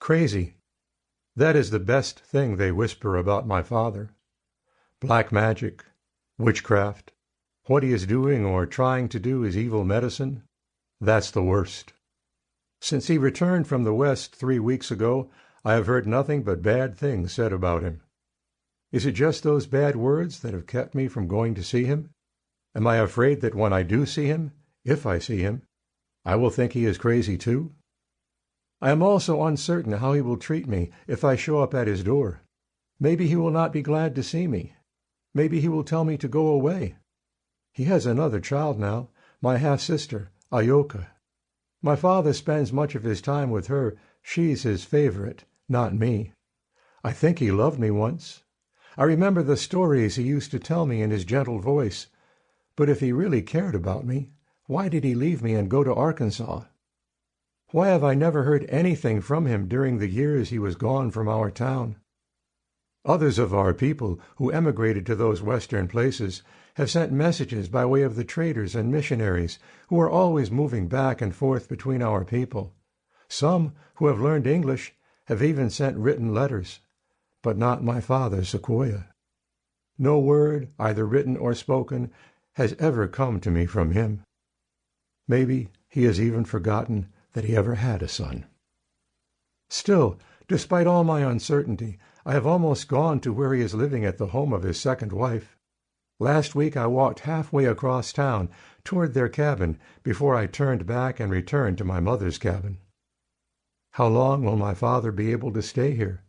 Crazy. That is the best thing they whisper about my father. Black magic, witchcraft, what he is doing or trying to do is evil medicine. That's the worst. Since he returned from the West 3 weeks ago, I have heard nothing but bad things said about him. Is it just those bad words that have kept me from going to see him? Am I afraid that when I do see him, if I see him, I will think he is crazy too? I am also uncertain how he will treat me if I show up at his door. Maybe he will not be glad to see me. Maybe he will tell me to go away. He has another child now, my half-sister, Ayoka. My father spends much of his time with her. She's his favorite, not me. I think he loved me once. I remember the stories he used to tell me in his gentle voice. But if he really cared about me, why did he leave me and go to Arkansas? Why have I never heard anything from him during the years he was gone from our town? Others of our people who emigrated to those western places have sent messages by way of the traders and missionaries who are always moving back and forth between our people. Some who have learned English have even sent written letters, but not my father, Sequoyah. No word, either written or spoken, has ever come to me from him. Maybe he has even forgotten that he ever had a son. Still, despite all my uncertainty, I have almost gone to where he is living at the home of his second wife. Last week I walked halfway across town toward their cabin before I turned back and returned to my mother's cabin. How long will my father be able to stay here?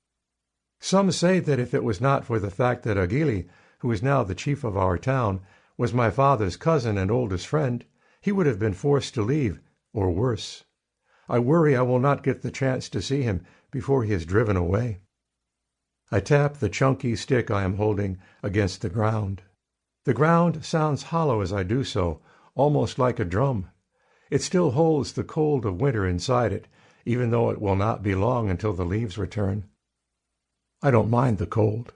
Some say that if it was not for the fact that Agili, who is now the chief of our town, was my father's cousin and oldest friend, he would have been forced to leave, or worse. I worry I will not get the chance to see him before he is driven away. I tap the chunky stick I am holding against the ground. The ground sounds hollow as I do so, almost like a drum. It still holds the cold of winter inside it, even though it will not be long until the leaves return. I don't mind the cold.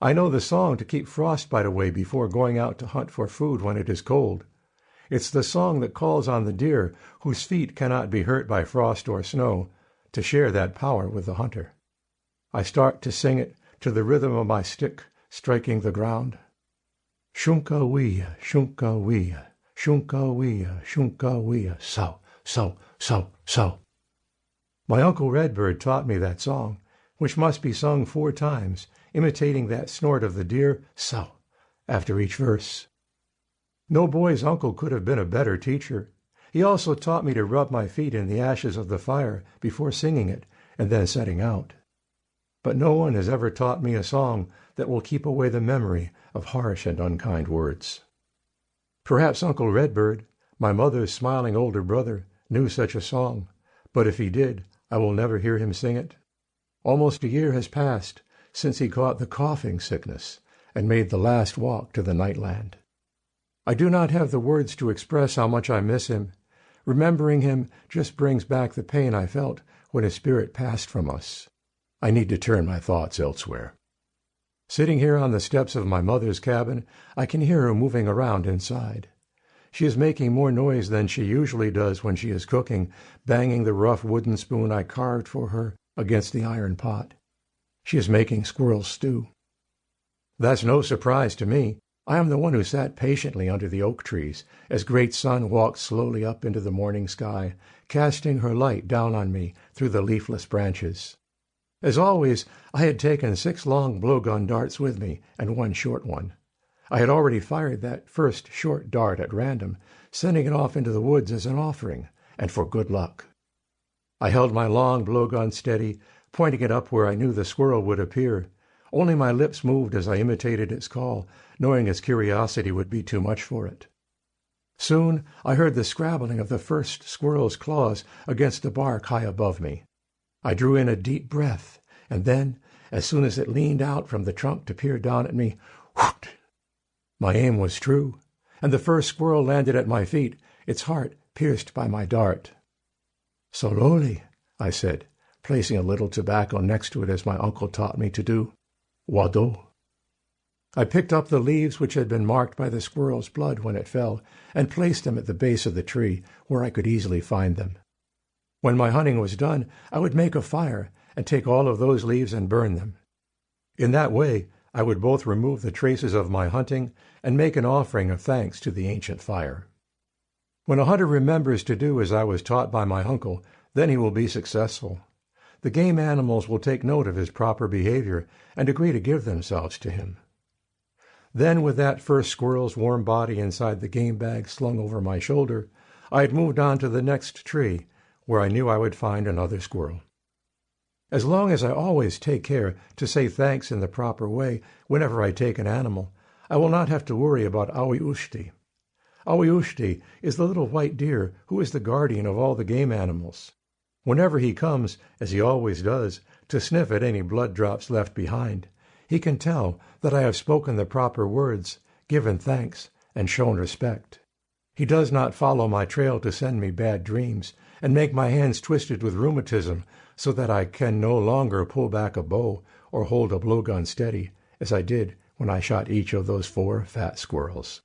I know the song to keep frostbite away before going out to hunt for food when it is cold. It's the song that calls on the deer whose feet cannot be hurt by frost or snow to share that power with the hunter. I start to sing it to the rhythm of my stick striking the ground. Shunka-wee-ya, shunka-wee-ya, shunka-wee-ya, shunka-wee-ya, so, so, so, so. My Uncle Redbird taught me that song, which must be sung 4 times, imitating that snort of the deer, so, after each verse. No boy's uncle could have been a better teacher. He also taught me to rub my feet in the ashes of the fire before singing it and then setting out. But no one has ever taught me a song that will keep away the memory of harsh and unkind words. Perhaps Uncle Redbird, my mother's smiling older brother, knew such a song, but if he did, I will never hear him sing it. Almost a year has passed since he caught the coughing sickness and made the last walk to the Nightland. I do not have the words to express how much I miss him. Remembering him just brings back the pain I felt when his spirit passed from us. I need to turn my thoughts elsewhere. Sitting here on the steps of my mother's cabin, I can hear her moving around inside. She is making more noise than she usually does when she is cooking, banging the rough wooden spoon I carved for her against the iron pot. She is making squirrel stew. That's no surprise to me. I am the one who sat patiently under the oak trees as great sun walked slowly up into the morning sky, casting her light down on me through the leafless branches. As always, I had taken 6 long blowgun darts with me and 1 short one. I had already fired that first short dart at random, sending it off into the woods as an offering, and for good luck. I held my long blowgun steady, pointing it up where I knew the squirrel would appear. Only my lips moved as I imitated its call, knowing its curiosity would be too much for it. Soon I heard the scrabbling of the first squirrel's claws against the bark high above me. I drew in a deep breath, and then, as soon as it leaned out from the trunk to peer down at me, whoot! My aim was true, and the first squirrel landed at my feet, its heart pierced by my dart. "Slowly," I said, placing a little tobacco next to it as my uncle taught me to do. "Wado." I picked up the leaves which had been marked by the squirrel's blood when it fell, and placed them at the base of the tree, where I could easily find them. When my hunting was done, I would make a fire and take all of those leaves and burn them. In that way, I would both remove the traces of my hunting and make an offering of thanks to the ancient fire. When a hunter remembers to do as I was taught by my uncle, then he will be successful. The game animals will take note of his proper behavior and agree to give themselves to him. Then, with that first squirrel's warm body inside the game bag slung over my shoulder, I had moved on to the next tree, where I knew I would find another squirrel. As long as I always take care to say thanks in the proper way whenever I take an animal, I will not have to worry about Uwohali. Uwohali is the little white deer who is the guardian of all the game animals. Whenever he comes, as he always does, to sniff at any blood drops left behind, he can tell that I have spoken the proper words, given thanks, and shown respect. He does not follow my trail to send me bad dreams and make my hands twisted with rheumatism so that I can no longer pull back a bow or hold a blowgun steady, as I did when I shot each of those 4 fat squirrels.